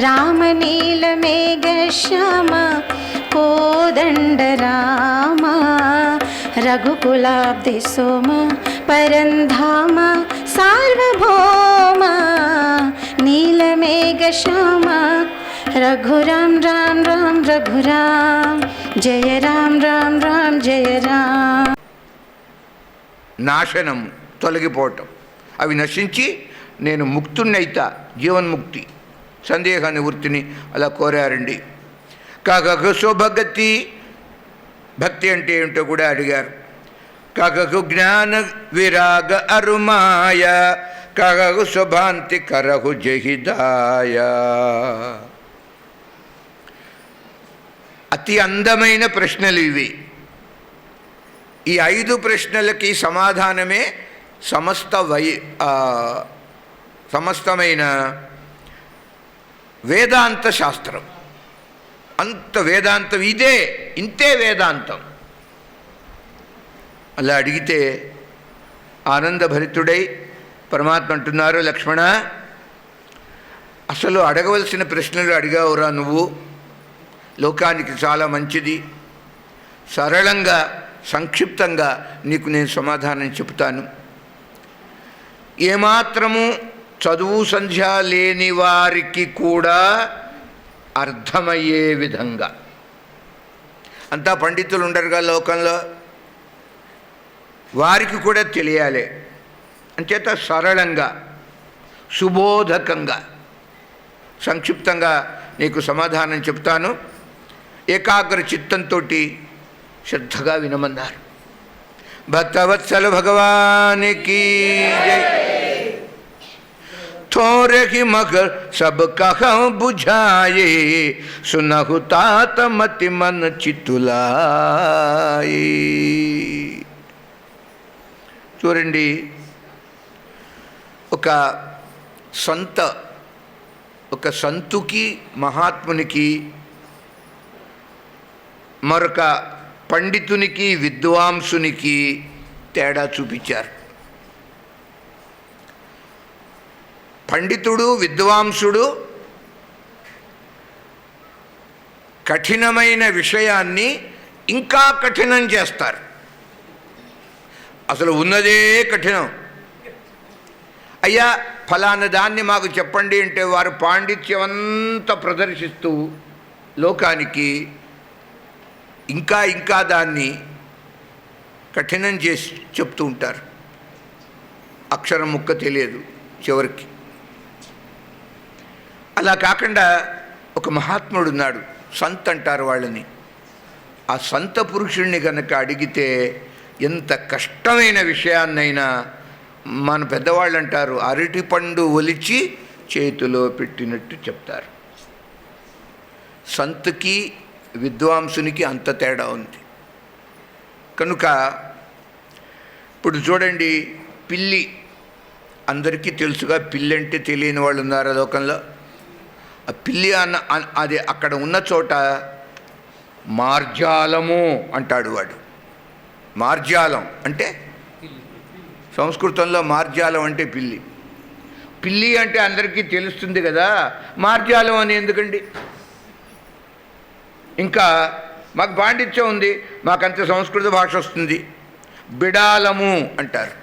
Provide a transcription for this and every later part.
రామనీలమేఘశ్యామ కోదండరామ రఘుకులాబ్ధి సోమ పరంధామ సార్వభౌమ నీలమేఘశ్యామ రఘురాం రాం రాం రఘురాం జయ రాం రాం రాం జయ రాం. నాశనం, తొలగిపోవటం, అవి నశించి నేను ముక్తున్నైతా, జీవన్ముక్తి, సందేహ నివృత్తిని అలా కోరారండి. కాకకు స్వభగతి, భక్తి అంటే ఏమిటో కూడా అడిగారు. కాకకు జ్ఞాన విరాగ అరుమాయ, కాకకు స్వభాంతి కరహు జహిదాయ. అతి అందమైన ప్రశ్నలు ఇవి. ఈ 5 ప్రశ్నలకి సమాధానమే సమస్తమైన వేదాంత శాస్త్రం. అంత వేదాంతం ఇంతే వేదాంతం. అలా అడిగితే ఆనందభరితుడై పరమాత్మ అంటున్నారు, లక్ష్మణ, అసలు అడగవలసిన ప్రశ్నలు అడిగావురా నువ్వు. లోకానికి చాలా మంచిది. సరళంగా సంక్షిప్తంగా నీకు నేను సమాధానం చెబుతాను. ఏమాత్రము చదువు సంధ్య లేని వారికి కూడా అర్థమయ్యే విధంగా. అంతా పండితులు ఉండరుగా లోకంలో, వారికి కూడా తెలియాలి అంచేత సరళంగా సుబోధకంగా సంక్షిప్తంగా నీకు సమాధానం చెప్తాను. ఏకాగ్ర చిత్తంతో శ్రద్ధగా వినమన్నారు. భక్తవత్సల భగవానికి జై. थोरे ही मगर सब कहाँ बुझाए, सुनहु तात मति मन चितुलाए. చూడండి, ఒక సంతుకి మహాత్మునికి, మరొక పండితునికి విద్వాంసునికి తేడా చూపించారు. పండితుడు విద్వాంసుడు కఠినమైన విషయాన్ని ఇంకా కఠినం చేస్తారు. అసలు ఉన్నదే కఠినం. అయ్యా ఫలానా దాన్ని మాకు చెప్పండి అంటే వారు పాండిత్యమంతా ప్రదర్శిస్తూ లోకానికి ఇంకా దాన్ని కఠినం చేసి చెప్తూ ఉంటారు. అక్షరం ముక్క తెలియదు చివరికి. అలా కాకుండా ఒక మహాత్ముడు ఉన్నాడు, సంత్ అంటారు వాళ్ళని. ఆ సంత పురుషుణ్ణి కనుక అడిగితే ఎంత కష్టమైన విషయాన్నైనా మన పెద్దవాళ్ళు అంటారు, అరటిపండు ఒలిచి చేతిలో పెట్టినట్టు చెప్తారు. సంత్కి విద్వాంసునికి అంత తేడా ఉంది. కనుక ఇప్పుడు చూడండి, పిల్లి అందరికీ తెలుసుగా. పిల్లి అంటే తెలియని వాళ్ళు ఉన్నారు లోకంలో. ఆ పిల్లి అది అక్కడ ఉన్న చోట మార్జాలము అంటాడు వాడు. మార్జాలం అంటే సంస్కృతంలో మార్జాలం అంటే పిల్లి. పిల్లి అంటే అందరికీ తెలుస్తుంది కదా, మార్జాలం అని ఎందుకండి? ఇంకా మాకు పాండిత్యం ఉంది, మాకంత సంస్కృత భాష వస్తుంది. బిడాలము అంటారు.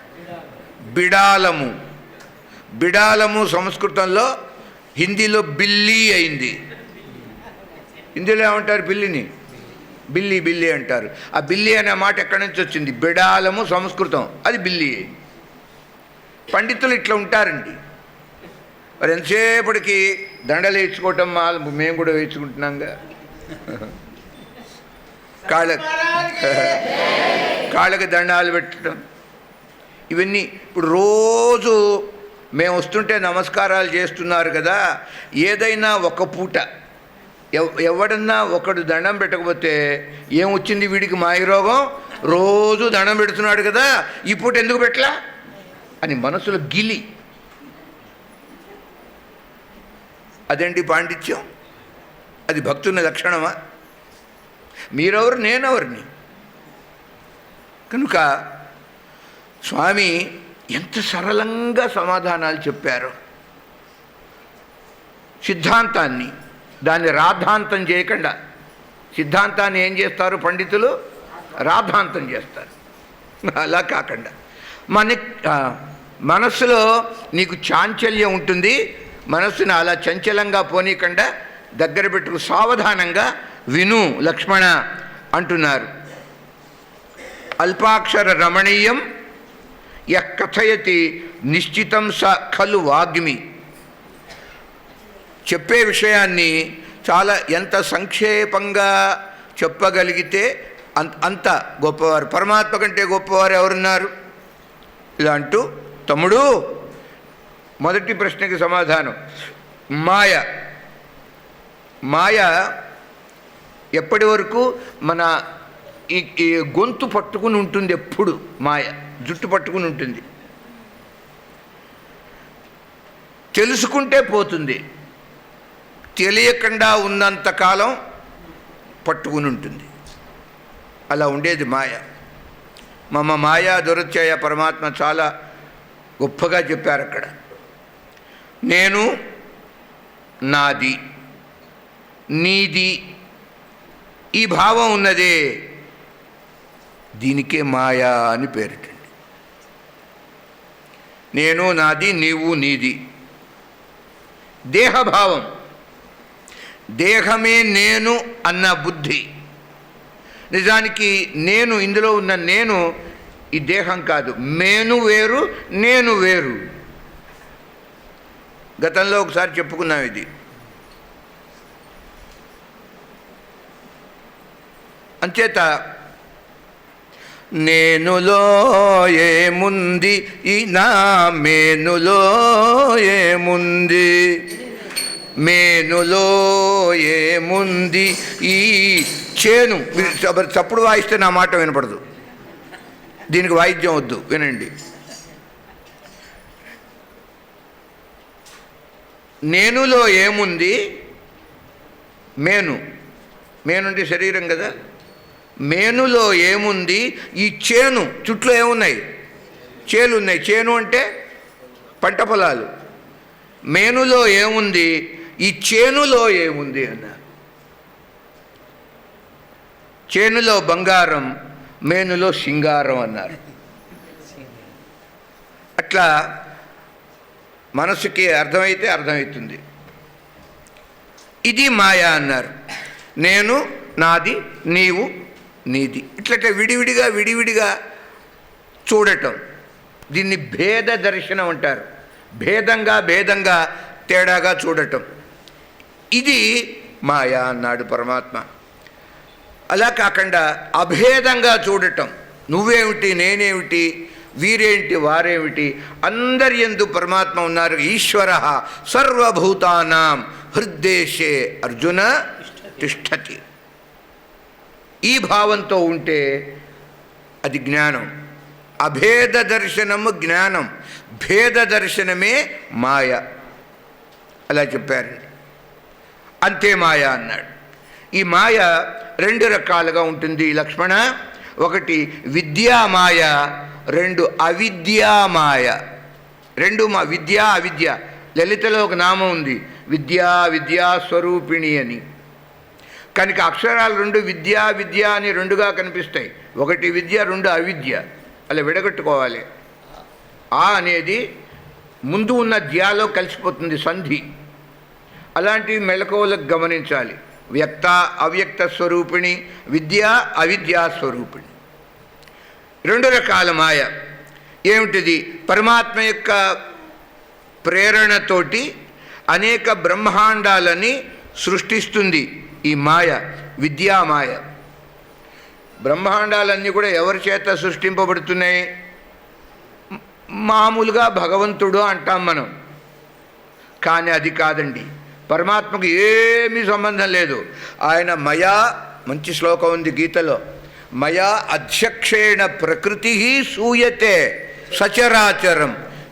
బిడాలము సంస్కృతంలో, హిందీలో బిల్లి అయింది. హిందీలో ఏమంటారు పిల్లిని? బిల్లి అంటారు. ఆ బిల్లి అనే మాట ఎక్కడి నుంచి వచ్చింది? బిడాలము సంస్కృతం, అది బిల్లి. పండితులు ఇట్లా ఉంటారండి. మరి ఎంతసేపటికి దండలు వేయించుకోవటం, మేము కూడా వేయించుకుంటున్నాంగా. కాళ్ళకి దండాలు పెట్టడం, ఇవన్నీ ఇప్పుడు రోజు మేము వస్తుంటే నమస్కారాలు చేస్తున్నారు కదా. ఏదైనా ఒక పూట ఎవడన్నా ఒకడు దండం పెట్టకపోతే ఏమొచ్చింది వీడికి? మాయరోగం. రోజు దండం పెడుతున్నాడు కదా, ఈ పూట ఎందుకు పెట్టలా అని మనసులో గిలి. అదేంటి పాండిత్యం? అది భక్తుని లక్షణమా? మీరెవరు, నేనెవరిని? కనుక స్వామి ఎంత సరళంగా సమాధానాలు చెప్పారు. సిద్ధాంతాన్ని, దాన్ని రాద్ధాంతం చేయకుండా. సిద్ధాంతాన్ని ఏం చేస్తారు పండితులు? రాద్ధాంతం చేస్తారు. అలా కాకుండా మనస్సులో నీకు చాంచల్యం ఉంటుంది, మనస్సును అలా చంచలంగా పోనీకుండా దగ్గర పెట్టుకు సావధానంగా విను లక్ష్మణ అంటున్నారు. అల్పాక్షర రమణీయం యః కథయతి నిశ్చితం స ఖలు వాగ్మి. చెప్పే విషయాన్ని చాలా ఎంత సంక్షేపంగా చెప్పగలిగితే అంత గొప్పవారు. పరమాత్మ కంటే గొప్పవారు ఎవరున్నారు? ఇలా అంటూ, తమ్ముడు మొదటి ప్రశ్నకి సమాధానం. మాయ ఎప్పటి వరకు మన ఈ గొంతు పట్టుకుని ఉంటుంది. ఎప్పుడు మాయ జుట్టు పట్టుకుని ఉంటుంది. తెలుసుకుంటే పోతుంది, తెలియకుండా ఉన్నంతకాలం పట్టుకుని ఉంటుంది. అలా ఉండేది మాయ. మమ మాయా దురత్యయ పరమాత్మ చాలా గొప్పగా చెప్పారు అక్కడ. నేను, నాది, నీది ఈ భావం ఉన్నదే, దీనికే మాయా అని పేరుటండి. నేను, నాది, నీవు, నీది. దేహభావం, దేహమే నేను అన్న బుద్ధి. నిజానికి నేను, ఇందులో ఉన్న నేను ఈ దేహం కాదు. మేను వేరు, నేను వేరు. గతంలో ఒకసారి చెప్పుకున్నాం ఇది. అంచేత నేనులో ఏముంది, ఈ నా మేనులో ఏముంది, మేనులో ఏముంది ఈ చేను. చప్పుడు వాయిస్తే నా మాట వినపడదు, దీనికి వాయిద్యం వద్దు, వినండి. నేనులో ఏముంది, మేనుంటే శరీరం కదా. మేనులో ఏముంది ఈ చేను. చుట్టూ ఏమున్నాయి? చేలు ఉన్నాయి. చేను అంటే పంట పొలాలు. మేనులో ఏముంది, ఈ చేనులో ఏముంది అన్నారు. చేనులో బంగారం, మేనులో సింగారం అన్నారు. అట్లా మనసుకి అర్థమైతే అర్థమవుతుంది. ఇది మాయా అన్నారు. నేను, నాది, నీవు, నీది. ఇట్లా విడివిడిగా చూడటం, దీన్ని భేద దర్శనం అంటారు. భేదంగా తేడాగా చూడటం, ఇది మాయా అన్నాడు పరమాత్మ. అలా కాకుండా అభేదంగా చూడటం, నువ్వేమిటి, నేనేమిటి, వీరేంటి, వారేమిటి, అందరి యందు పరమాత్మ ఉన్నారు. ఈశ్వర సర్వభూతానాం హృద్దేశే అర్జున తిష్టతి. ఈ భావంతో ఉంటే అది జ్ఞానం. అభేద దర్శనము జ్ఞానం, భేద దర్శనమే మాయ. అలా చెప్పారండి. అంతే మాయ అన్నాడు. ఈ మాయ రెండు రకాలుగా ఉంటుంది లక్ష్మణ. ఒకటి విద్యామాయ, రెండు అవిద్యామాయ. రెండు విద్యా అవిద్య. లలితలో ఒక నామం ఉంది, విద్యాస్వరూపిణి అని. కనుక అక్షరాలు రెండు విద్య అని రెండుగా కనిపిస్తాయి. ఒకటి విద్య, రెండు అవిద్య. అలా విడగొట్టుకోవాలి. ఆ అనేది ముందు ఉన్న ధ్యాలో కలిసిపోతుంది, సంధి. అలాంటివి మెళకువలకు గమనించాలి. వ్యక్త అవ్యక్త స్వరూపిణి, విద్య అవిద్యా స్వరూపిణి. రెండు రకాల మాయ. ఏమిటిది? పరమాత్మ యొక్క ప్రేరణతోటి అనేక బ్రహ్మాండాలని సృష్టిస్తుంది ఈ మాయ, విద్యామాయ. బ్రహ్మాండాలన్నీ కూడా ఎవరి చేత సృష్టింపబడుతున్నాయి? మామూలుగా భగవంతుడు అంటాం మనం, కానీ అది కాదండి. పరమాత్మకు ఏమీ సంబంధం లేదు. ఆయన మయా, మంచి శ్లోకం ఉంది గీతలో, మయా అధ్యక్షేణ ప్రకృతి సూయతే సచరాచరం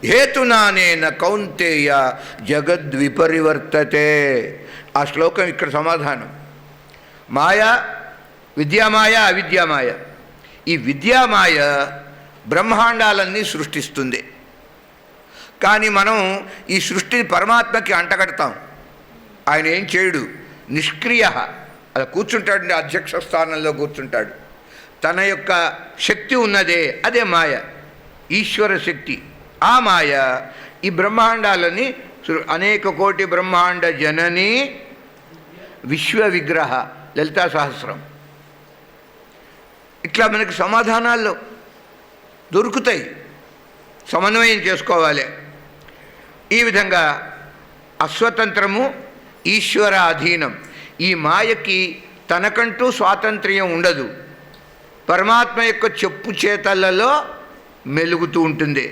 హేతునానేన కౌంతేయ జగద్విపరివర్తతే. ఆ శ్లోకం ఇక్కడ సమాధానం. మాయా, విద్యామాయ, అవిద్యామాయ. ఈ విద్యామాయ బ్రహ్మాండాలన్నీ సృష్టిస్తుంది. కానీ మనం ఈ సృష్టిని పరమాత్మకి అంటగడతాం. ఆయన ఏం చేయడు, నిష్క్రియ, అలా కూర్చుంటాడు, అధ్యక్ష స్థానంలో కూర్చుంటాడు. తన యొక్క శక్తి ఉన్నదే అదే మాయ, ఈశ్వర శక్తి. ఆ మాయ ఈ బ్రహ్మాండాలని అనేక కోటి బ్రహ్మాండ జనని విశ్వ విగ్రహ లలితా సహస్రం, ఇట్లా మనకి సమాధానాల్లో దొరుకుతాయి, సమన్వయం చేసుకోవాలి. ఈ విధంగా అస్వతంత్రము, ఈశ్వర అధీనం. ఈ మాయకి తనకంటూ స్వాతంత్ర్యం ఉండదు, పరమాత్మ యొక్క చెప్పు చేతలలో మెలుగుతూ ఉంటుంది.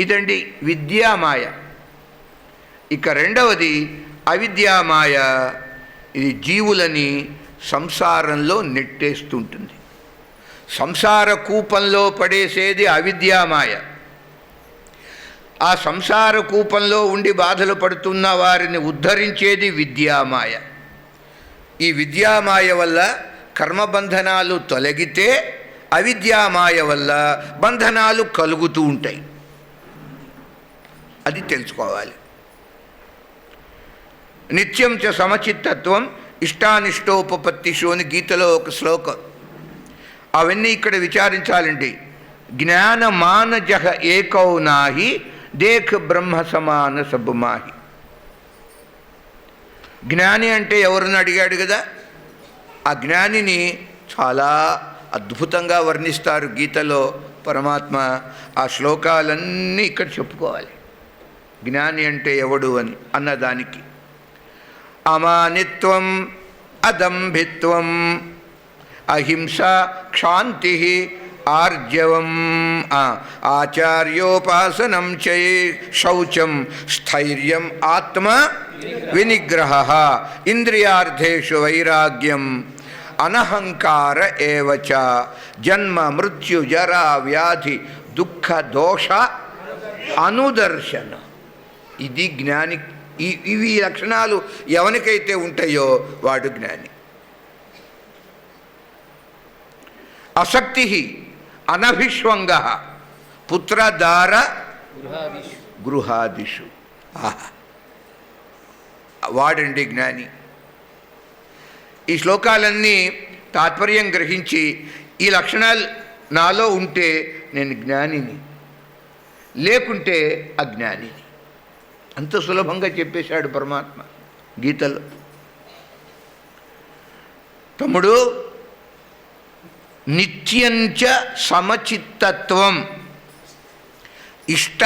ఇదండి విద్యామాయ. ఇక రెండవది అవిద్యామాయ. ఇది జీవులని సంసారంలో నెట్టేస్తుంటుంది, సంసార కూపంలో పడేసేది అవిద్యామాయ. ఆ సంసార కూపంలో ఉండి బాధలు పడుతున్న వారిని ఉద్ధరించేది విద్యామాయ. ఈ విద్యామాయ వల్ల కర్మబంధనాలు తొలగితే అవిద్యామాయ వల్ల బంధనాలు కలుగుతూ ఉంటాయి. అది తెలుసుకోవాలి. నిత్యం చ సమచిత్తత్వం ఇష్టానిష్టోపపత్తిషు అని గీతలో ఒక శ్లోకం. అవన్నీ ఇక్కడ విచారించాలండి. జ్ఞానమానజః ఏకౌ నాహి దేఖ్ బ్రహ్మ సమాన సబుమాహి. జ్ఞాని అంటే ఎవరిని అడిగాడు కదా, ఆ జ్ఞానిని చాలా అద్భుతంగా వర్ణిస్తారు గీతలో పరమాత్మ. ఆ శ్లోకాలన్నీ ఇక్కడ చెప్పుకోవాలి. జ్ఞాని అంటే ఎవడు అని అన్నదానికి అమానిత్వం, అదంభిత్వం, అహింస, క్షాంతి, ఆర్జవం, ఆచార్యోపాసనం చే, శౌచం, స్థైర్యం, ఆత్మ వినిగ్రహ, ఇంద్రియార్థేషు వైరాగ్యం, అనహంకార ఏవచ, జన్మ మృత్యు జరా వ్యాధి దుఃఖ దోష అనుదర్శన. ఇది జ్ఞాని. ఇవి లక్షణాలు ఎవరికైతే ఉంటాయో వాడు జ్ఞాని. అసక్తి అనభిష్వంగ పుత్రదార గృహాదిషు. వాడండి జ్ఞాని. ఈ శ్లోకాలన్నీ తాత్పర్యం గ్రహించి ఈ లక్షణాలు నాలో ఉంటే నేను జ్ఞానిని, లేకుంటే అజ్ఞానిని. అంత సులభంగా చెప్పేశాడు పరమాత్మ గీతలో. తమ్ముడు, నిత్యంచ సమచిత్తత్వం ఇష్ట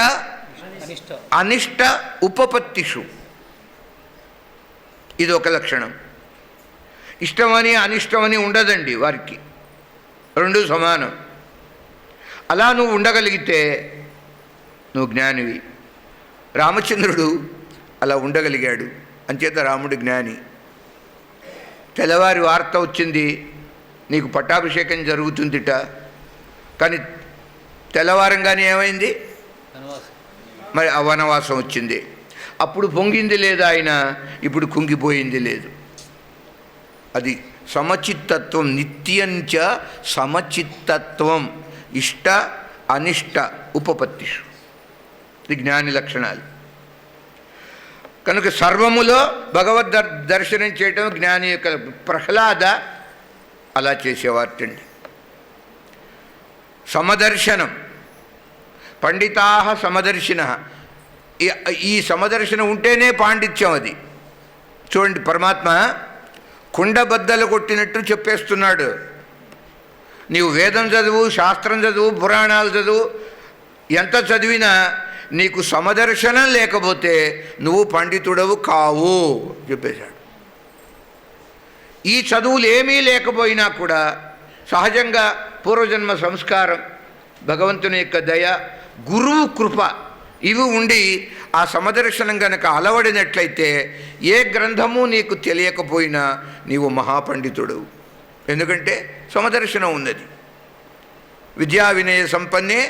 అనిష్ట ఉపపత్తిషు. ఇది ఒక లక్షణం. ఇష్టమని అనిష్టమని ఉండదండి వారికి, రెండు సమానం. అలా నువ్వు ఉండగలిగితే నువ్వు జ్ఞానివి. రామచంద్రుడు అలా ఉండగలిగాడు, అంచేత రాముడు జ్ఞాని. తెల్లవారి వార్త వచ్చింది, నీకు పట్టాభిషేకం జరుగుతుందిట. కానీ తెల్లవారంగానే ఏమైంది, మరి వనవాసం వచ్చింది. అప్పుడు పొంగింది లేదు ఆయన, ఇప్పుడు కుంగిపోయింది లేదు. అది సమచిత్తత్వం. నిత్యంచ సమచిత్తత్వం ఇష్ట అనిష్ట ఉపపత్తిషు. ఇది జ్ఞాని లక్షణాలు. కనుక సర్వములో భగవద్ దర్శనం చేయటం జ్ఞాని యొక్క. ప్రహ్లాద అలా చేసేవార్టండి. సమదర్శనం, పండితా సమదర్శిన. ఈ సమదర్శనం ఉంటేనే పాండిత్యం. అది చూడండి, పరమాత్మ కుండబద్దలు కొట్టినట్టు చెప్పేస్తున్నాడు. నీవు వేదం చదువు, శాస్త్రం చదువు, పురాణాలు చదువు, ఎంత చదివినా నీకు సమదర్శనం లేకపోతే నువ్వు పండితుడవు కావు చెప్పేశాడు. ఈ చదువులు ఏమీ లేకపోయినా కూడా సహజంగా పూర్వజన్మ సంస్కారం, భగవంతుని యొక్క దయ, గురువు కృప ఇవి ఉండి ఆ సమదర్శనం కనుక అలవడినట్లయితే ఏ గ్రంథము నీకు తెలియకపోయినా నీవు మహాపండితుడు. ఎందుకంటే సమదర్శనం ఉన్నది. విద్యా వినయ సంపన్నే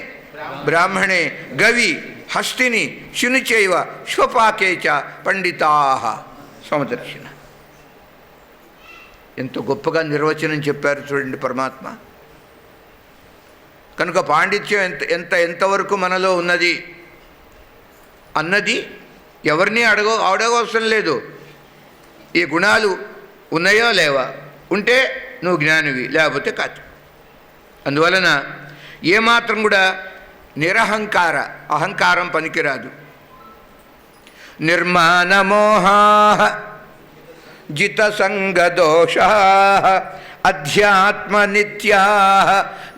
బ్రాహ్మణే గవి హస్తిని శునిచైవ శ్వపాకేచ పండితా సమదర్శన. ఎంతో గొప్పగా నిర్వచనం చెప్పారు చూడండి పరమాత్మ. కనుక పాండిత్యం ఎంతవరకు మనలో ఉన్నది అన్నది ఎవరిని అడగవసరం లేదు. ఈ గుణాలు ఉన్నాయో లేవా, ఉంటే నువ్వు జ్ఞానివి, లేకపోతే కాదు. అందువలన ఏమాత్రం కూడా అహంకారం పనికిరాదు. నిర్మాణమోహా జితసంగదోషా అధ్యాత్మనిత్యా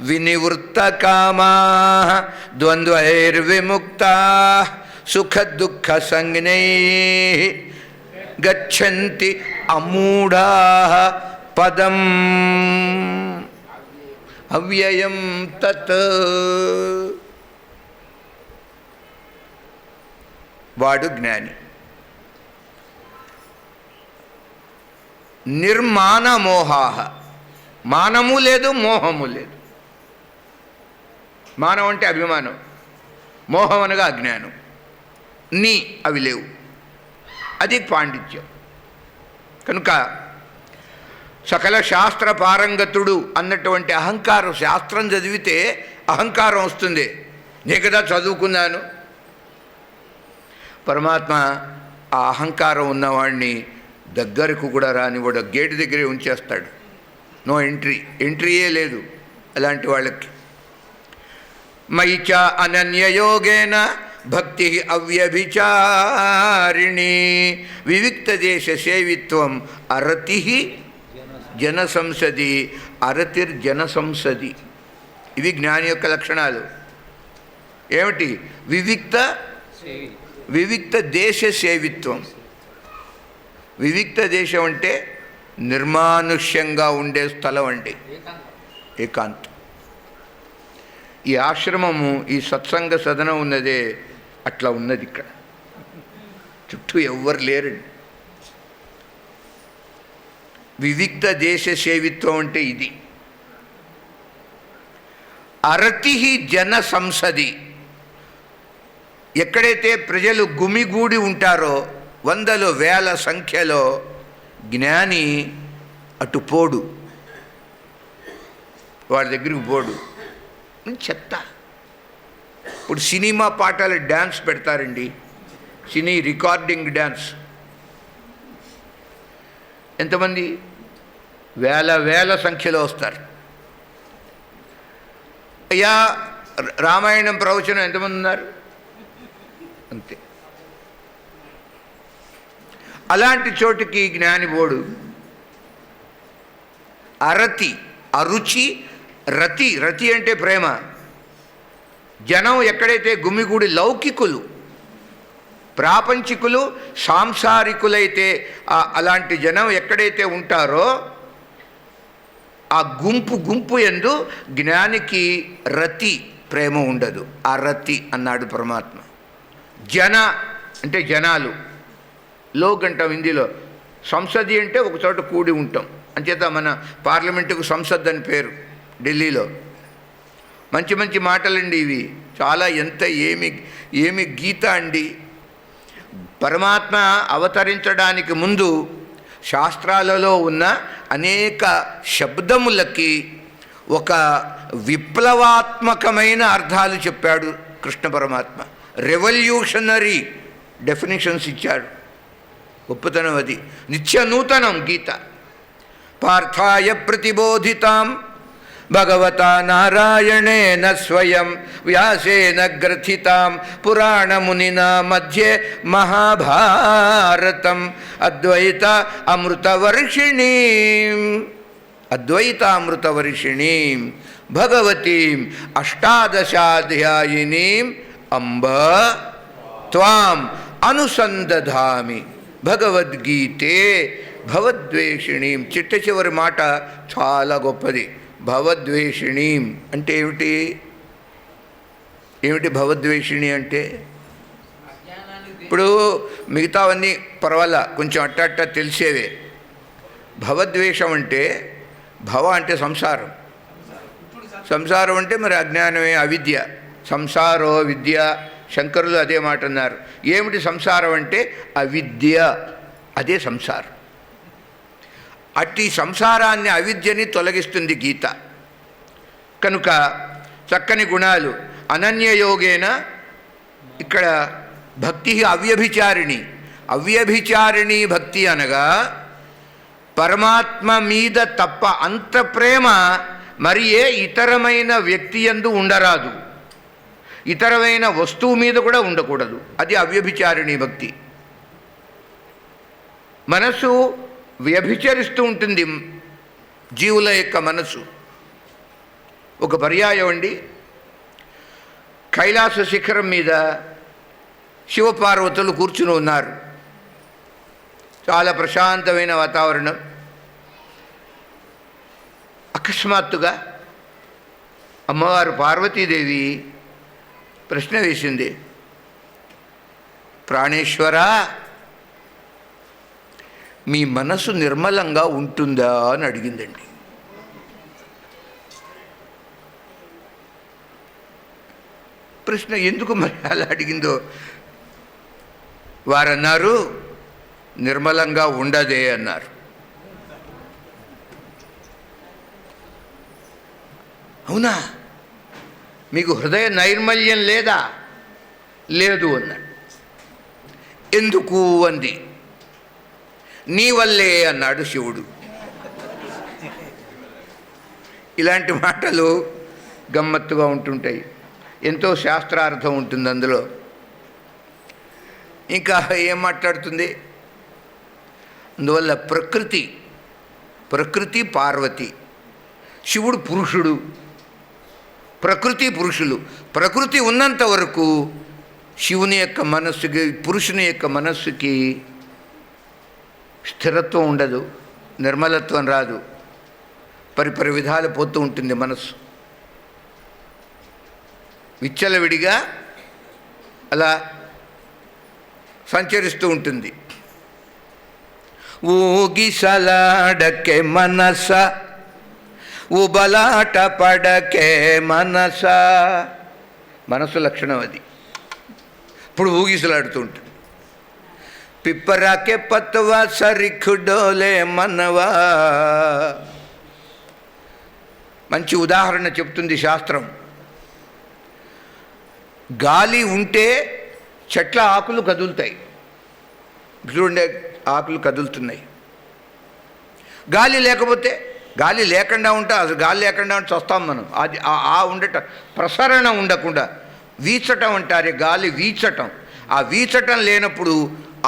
వినివృత్తకామా ద్వంద్వైర్విముక్తా సుఖదుఃఖసంజ్ఞై గచ్చంతి అమూఢా పదం అవ్యయం తత్. వాడు జ్ఞాని. నిర్మాణమోహా, మానము లేదు, మోహము లేదు. మానం అంటే అభిమానం, మోహం అనగా అజ్ఞానం. అవి లేవు. అది పాండిత్యం. కనుక సకల శాస్త్ర పారంగతుడు అన్నటువంటి అహంకారం, శాస్త్రం చదివితే అహంకారం వస్తుంది. నేను కదా చదువుకున్నాను. పరమాత్మ ఆ అహంకారం ఉన్నవాడిని దగ్గరకు కూడా రానివాడు, గేటు దగ్గరే ఉంచేస్తాడు. నో ఎంట్రీయే లేదు అలాంటి వాళ్ళకి. మయిచ అనన్యయోగేన భక్తి అవ్యభిచారిణి వివిక్త దేశ సేవిత్వం అరతి జనసంసది అరతిర్జనసంసది. ఇవి జ్ఞాని యొక్క లక్షణాలు. ఏమిటి? వివిక్త దేశ సేవిత్వం. వివిక్త దేశం అంటే నిర్మానుష్యంగా ఉండే స్థలం అండి, ఏకాంతం. ఈ ఆశ్రమము, ఈ సత్సంగ సదనం ఉన్నదే అట్లా ఉన్నది. ఇక్కడ చుట్టూ ఎవ్వరు లేరండి. వివిక్త దేశ సేవిత్వం అంటే ఇది. అరతి జన సంసది. ఎక్కడైతే ప్రజలు గుమిగూడి ఉంటారో వందలు వేల సంఖ్యలో, జ్ఞాని అటు పోడు, వాడి దగ్గరికి పోడు. చెత్త. ఇప్పుడు సినిమా పాటలు డ్యాన్స్ పెడతారండి, సినీ రికార్డింగ్ డ్యాన్స్. ఎంతమంది? వేల సంఖ్యలో వస్తారు. అయ్యా రామాయణం ప్రవచనం ఎంతమంది ఉన్నారు? అంతే. అలాంటి చోటుకి జ్ఞాని పోడు. అరతి, అరుచి, రతి అంటే ప్రేమ. జనం ఎక్కడైతే గుమిగూడి, లౌకికులు, ప్రాపంచికులు, సాంసారికులైతే అలాంటి జనం ఎక్కడైతే ఉంటారో ఆ గుంపు యందు జ్ఞానికి రతి, ప్రేమ ఉండదు. ఆ రతి అన్నాడు పరమాత్మ. జన అంటే జనాలు, లోక్ అంటాం హిందీలో. సంసది అంటే ఒక చోట కూడి ఉంటాం. అంచేత మన పార్లమెంటుకు సంసద్ అని పేరు ఢిల్లీలో. మంచి మంచి మాటలండి ఇవి. చాలా ఏమి గీత అండి. పరమాత్మ అవతరించడానికి ముందు శాస్త్రాలలో ఉన్న అనేక శబ్దములకి ఒక విప్లవాత్మకమైన అర్థాలు చెప్పాడు కృష్ణ పరమాత్మ. రెవల్యూషనరీ డెఫినేషన్స్ ఇచ్చాడు. గొప్పతనం అది. నిత్య నూతనం గీత. పార్థాయ ప్రతిబోధితాం భగవతా నారాయణేన స్వయం వ్యాసేన గ్రథితాం పురాణమునినా మధ్యే మహాభారతం అద్వైత అమృతవర్షిణీం భగవతీం అష్టాదశాధ్యాయినీం అంబ త్వాం అనుసందధామి భగవద్గీతే భవద్వేషిణీం. చిట్ట చివరి మాట చాలా గొప్పది. భవద్వేషిణీం అంటే ఏమిటి భవద్వేషిణి అంటే? ఇప్పుడు మిగతావన్నీ పర్వాలా, కొంచెం అట్ట తెలిసేవే. భవద్వేషం అంటే, భవ అంటే సంసారం, సంసారం అంటే మరి అజ్ఞానమే, అవిద్య. సంసారో విద్య, శంకరులు అదే మాట అన్నారు. ఏమిటి సంసారం అంటే? అవిద్య, అదే సంసారం. అట్టి సంసారాన్ని, అవిద్యని తొలగిస్తుంది గీత. కనుక చక్కని గుణాలు. అనన్యయోగేన, ఇక్కడ భక్తి అవ్యభిచారిణి. అవ్యభిచారిణి భక్తి అనగా పరమాత్మ మీద తప్ప అంత ప్రేమ మరి ఏ ఇతరమైన వ్యక్తి యందు ఉండరాదు, ఇతరమైన వస్తువు మీద కూడా ఉండకూడదు. అది అవ్యభిచారిణి భక్తి. మనసు వ్యభిచరిస్తూ ఉంటుంది, జీవుల యొక్క మనసు. ఒక పర్యాయం అండి, కైలాస శిఖరం మీద శివపార్వతులు కూర్చుని ఉన్నారు. చాలా ప్రశాంతమైన వాతావరణం. అకస్మాత్తుగా అమ్మవారు పార్వతీదేవి ప్రశ్న వేసింది, ప్రాణేశ్వరా, మీ మనసు నిర్మలంగా ఉంటుందా అని అడిగిందండి. ప్రశ్న ఎందుకు మరి అలా అడిగిందో వారన్నారు, నిర్మలంగా ఉండదే అన్నారు. అవునా, మీకు హృదయ నైర్మల్యం లేదా? లేదు అన్నాడు. ఎందుకు అంది. నీ వల్లే అన్నాడు శివుడు. ఇలాంటి మాటలు గమ్మత్తుగా ఉంటుంటాయి, ఎంతో శాస్త్రార్థం ఉంటుంది అందులో. ఇంకా ఏం మాట్లాడుతుంది? అందువల్ల ప్రకృతి పార్వతి, శివుడు పురుషుడు, ప్రకృతి పురుషులు. ప్రకృతి ఉన్నంత వరకు శివుని యొక్క మనస్సుకి, పురుషుని యొక్క మనస్సుకి స్థిరత్వం ఉండదు, నిర్మలత్వం రాదు, పరిపరి విధాలు పోతూ ఉంటుంది మనస్సు. విచ్చలవిడిగా అలా సంచరిస్తూ ఉంటుంది. ఊగిసలాడకే మనస, ఉబలాట పడకే మనస. మనసు లక్షణం అది. ఇప్పుడు ఊగిసలాడుతూ ఉంటుంది. పిప్పరాకే పత్వా సరిఖుడోలే మనవా. మంచి ఉదాహరణ చెప్తుంది శాస్త్రం. గాలి ఉంటే చెట్ల ఆకులు కదులుతాయి. చూడండి, ఆకులు కదులుతున్నాయి. గాలి లేకపోతే, గాలి లేకుండా ఉంటే, అసలు గాలి లేకుండా ఉంటే చస్తాం మనం. అది ఉండటం, ప్రసరణ ఉండకుండా వీచటం అంటారే, గాలి వీచటం. ఆ వీచటం లేనప్పుడు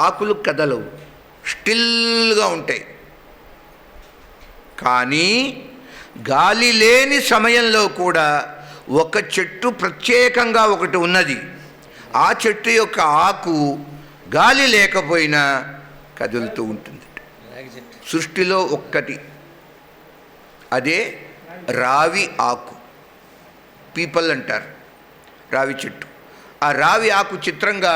ఆకులు కదలవు, స్టిల్గా ఉంటాయి. కానీ గాలి లేని సమయంలో కూడా ఒక చెట్టు ప్రత్యేకంగా ఒకటి ఉన్నది. ఆ చెట్టు యొక్క ఆకు గాలి లేకపోయినా కదులుతూ ఉంటుంది. సృష్టిలో ఒక్కటి, అదే రావి ఆకు. పీపల్ అంటారు రావి చెట్టు. ఆ రావి ఆకు చిత్రంగా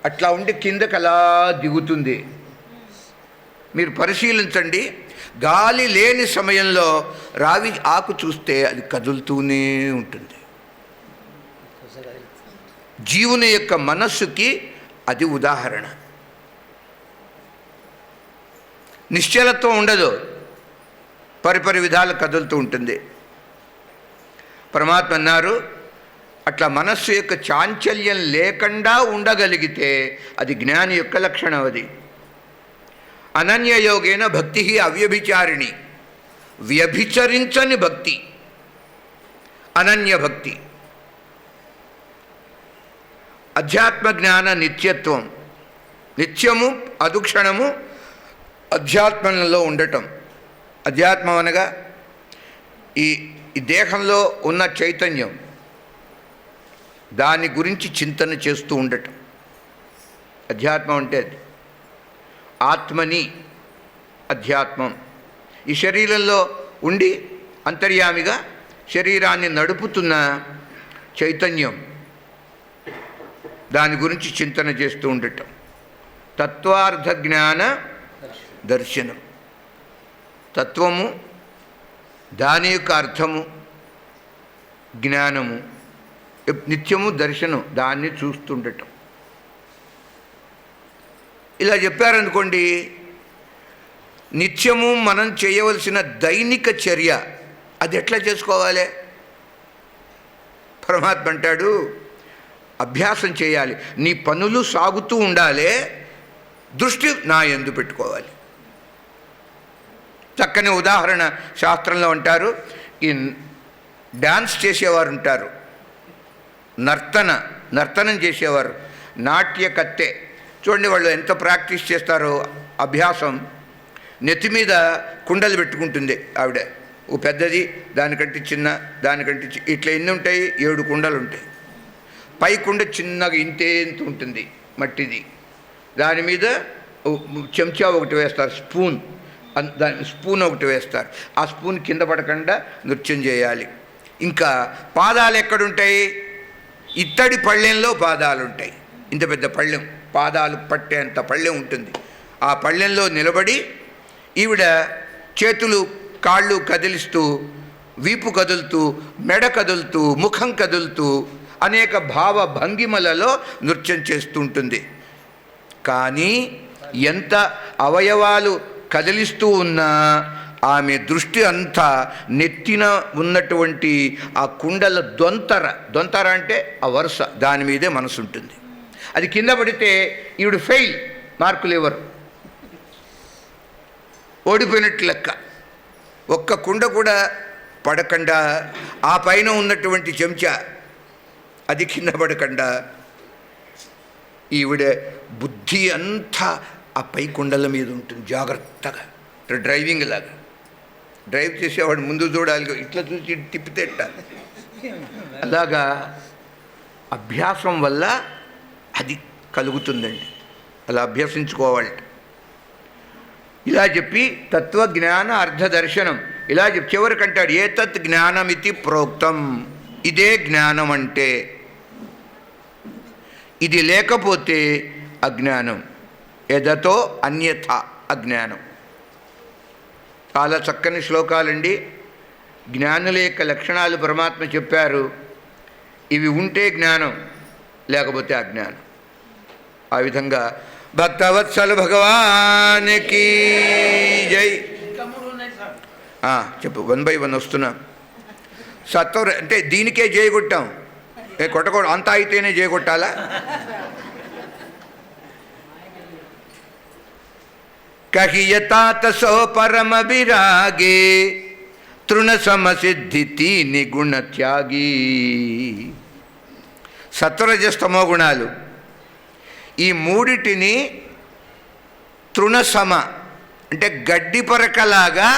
అట్లా ఉండి కిందకి అలా దిగుతుంది. మీరు పరిశీలించండి, గాలి లేని సమయంలో రావి ఆకు చూస్తే అది కదులుతూనే ఉంటుంది. జీవుని యొక్క మనస్సుకి అది ఉదాహరణ. నిశ్చలత్వం ఉండదు, పరిపరి విధాలు కదులుతూ ఉంటుంది. పరమాత్మ అన్నారు, అట్లా మనస్సు యొక్క చాంచల్యం లేకుండా ఉండగలిగితే అది జ్ఞాని యొక్క లక్షణం. అది అనన్యయోగేన భక్తి అవ్యభిచారిణి, వ్యభిచరించని భక్తి అనన్య భక్తి. అధ్యాత్మ జ్ఞాన నిత్యత్వం, నిత్యము అదుక్షణము అధ్యాత్మంలో ఉండటం. అధ్యాత్మం అనగా ఈ దేహంలో ఉన్న చైతన్యం, దాని గురించి చింతన చేస్తూ ఉండటం అధ్యాత్మం అంటే. అది ఆత్మని అధ్యాత్మం. ఈ శరీరంలో ఉండి అంతర్యామిగా శరీరాన్ని నడుపుతున్న చైతన్యం, దాని గురించి చింతన చేస్తూ ఉండటం. తత్వార్థ జ్ఞాన దర్శనం. తత్వము, దాని యొక్క అర్థము, జ్ఞానము, నిత్యము దర్శనం, దాన్ని చూస్తుండటం. ఇలా చెప్పారనుకోండి, నిత్యము మనం చేయవలసిన దైనిక చర్య అది ఎట్లా చేసుకోవాలి? పరమాత్మ అంటాడు, అభ్యాసం చేయాలి. నీ పనులు సాగుతూ ఉండాలి, దృష్టి నా యందు పెట్టుకోవాలి. చక్కని ఉదాహరణ శాస్త్రంలో అంటారు. ఈ డ్యాన్స్ చేసేవారు ఉంటారు, నర్తనం చేసేవారు, నాట్య కత్తె. చూడండి వాళ్ళు ఎంత ప్రాక్టీస్ చేస్తారో, అభ్యాసం. నెత్తి మీద కుండలు పెట్టుకుంటుంది ఆవిడ, ఓ పెద్దది, దానికంటే చిన్న, దానికంటే ఇట్లా ఎన్ని ఉంటాయి, 7 కుండలు ఉంటాయి. పై కుండ చిన్నగా ఇంత ఉంటుంది మట్టిది, దాని మీద చెంచా ఒకటి వేస్తారు, స్పూన్ ఒకటి వేస్తారు. ఆ స్పూన్ కింద పడకుండా నృత్యం చేయాలి. ఇంకా పాదాలు ఎక్కడుంటాయి, ఇత్తడి పళ్ళెంలో పాదాలు ఉంటాయి. ఇంత పెద్ద పళ్ళెం, పాదాలు పట్టేంత పళ్ళెం ఉంటుంది. ఆ పళ్ళెంలో నిలబడి ఈవిడ చేతులు కాళ్ళు కదిలిస్తూ, వీపు కదులుతూ, మెడ కదులుతూ, ముఖం కదులుతూ అనేక భావ భంగిమలలో నృత్యం చేస్తుంటుంది. కానీ ఎంత అవయవాలు కదిలిస్తూ ఉన్నా ఆమె దృష్టి అంతా నెత్తిన ఉన్నటువంటి ఆ కుండల దొంతర అంటే ఆ వరుస, దాని మీదే మనసు ఉంటుంది. అది కింద పడితే ఈవిడ ఫెయిల్, మార్కులు ఇవ్వరు, ఓడిపోయినట్లు లెక్క. ఒక్క కుండ కూడా పడకుండా, ఆ పైన ఉన్నటువంటి చెంచా అది కింద పడకుండా, ఈవిడ బుద్ధి అంతా ఆ పై కుండల మీద ఉంటుంది జాగ్రత్తగా. డ్రైవింగ్ లాగా, డ్రైవ్ చేసేవాడు ముందు చూడాలి, ఇట్లా చూసి తిప్పితే అలాగా అభ్యాసం వల్ల అది కలుగుతుందండి. అలా అభ్యసించుకోవాలి. ఇలా చెప్పి తత్వజ్ఞాన అర్ధదర్శనం ఇలా చెప్పి చివరికంటాడు, ఏతత్ జ్ఞానమితి ప్రోక్తం. ఇదే జ్ఞానం అంటే, ఇది లేకపోతే అజ్ఞానం. యదతో అన్యథ అజ్ఞానం. చాలా చక్కని శ్లోకాలండి. జ్ఞానుల యొక్క లక్షణాలు పరమాత్మ చెప్పారు. ఇవి ఉంటే జ్ఞానం, లేకపోతే అజ్ఞానం. ఆ విధంగా భక్తవత్సల భగవానికి జై. చెప్పు, 1 by 1 వస్తున్నా. సత్వర అంటే దీనికే జయగొట్టాం, కొట్టకూడదు, అంతా అయితేనే జయగొట్టాలా? కహియతాత సో పరమ విరాగే తృణ సమసిద్ధి నిగుణ త్యాగీ. సత్వరజస్తమో గుణాలు, ఈ మూడిటిని తృణసమ అంటే గడ్డి పరకలాగా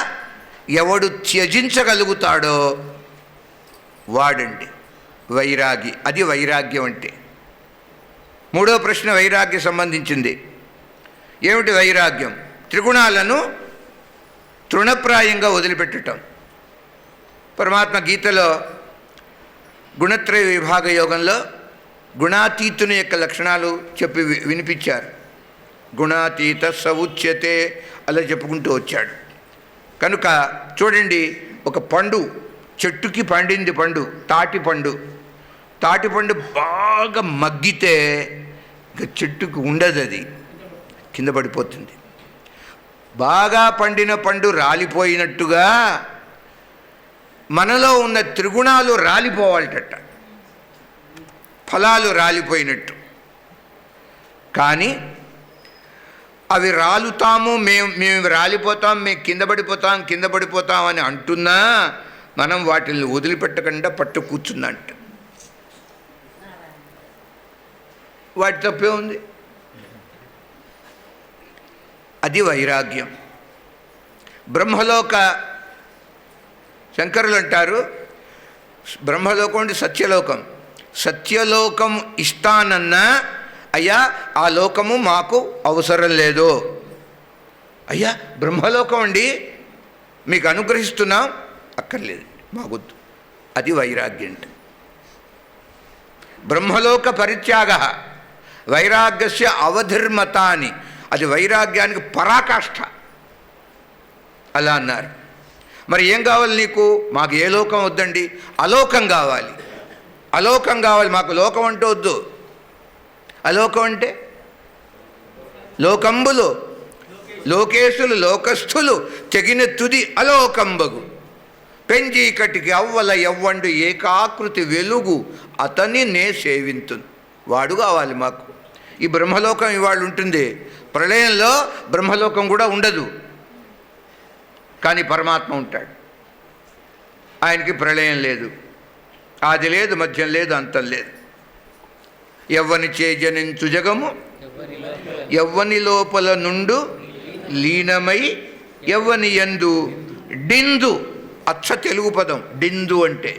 ఎవడు త్యజించగలుగుతాడో వాడండి వైరాగి. అది వైరాగ్యం అంటే. మూడో ప్రశ్న వైరాగ్య సంబంధించింది. ఏమిటి వైరాగ్యం? త్రిగుణాలను తృణప్రాయంగా వదిలిపెట్టడం. పరమాత్మ గీతలో గుణత్రయ విభాగ యోగంలో గుణాతీతుని యొక్క లక్షణాలు చెప్పి వినిపించారు. గుణాతీత సవుచ్యతే అలా చెప్పుకుంటూ వచ్చాడు. కనుక చూడండి, ఒక పండు, చెట్టుకి పండింది పండు, తాటిపండు బాగా మగ్గితే ఇక చెట్టుకు ఉండదు, అది కింద పడిపోతుంది. బాగా పండిన పండు రాలిపోయినట్టుగా మనలో ఉన్న త్రిగుణాలు రాలిపోవాలట, ఫలాలు రాలిపోయినట్టు. కానీ అవి రాలుతాము, మేము రాలిపోతాం, మేము కింద పడిపోతాం అని అంటున్నా మనం వాటిని వదిలిపెట్టకుండా పట్టు కూర్చుందంట. వాటి తప్పే ఉంది. అది వైరాగ్యం. బ్రహ్మలోక శంకరులు అంటారు, బ్రహ్మలోకం అంటే సత్యలోకం ఇస్తానన్నా అయ్యా ఆ లోకము మాకు అవసరం లేదు. అయ్యా బ్రహ్మలోకం అండి మీకు అనుగ్రహిస్తున్నాం, అక్కర్లేదు మాకొద్దు. అది వైరాగ్యం అంటే. బ్రహ్మలోక పరిత్యాగ వైరాగ్యస్య అవధిర్మత అని, అది వైరాగ్యానికి పరాకాష్ఠ. అలా అన్నారు. మరి ఏం కావాలి నీకు? మాకు ఏ లోకం వద్దండి, అలోకం కావాలి. మాకు లోకం అంటే వద్దు. అలోకం అంటే లోకంబులు, లోకేశులు, లోకస్థులు తెగిన తుది అలోకంబగు. పెంజీకటికి అవ్వల ఎవ్వండు ఏకాకృతి వెలుగు అతని నే సేవింతును. వాడు కావాలి మాకు. ఈ బ్రహ్మలోకం ఇవాళ ఉంటుంది, ప్రళయంలో బ్రహ్మలోకం కూడా ఉండదు, కానీ పరమాత్మ ఉంటాడు. ఆయనకి ప్రళయం లేదు, ఆది లేదు, మధ్యం లేదు, అంతం లేదు. ఎవ్వని చేజనించు జగము ఎవ్వని లోపల నుండు లీనమై ఎవ్వని యందు డిందు, అచ్చ తెలుగు పదం డిందు అంటే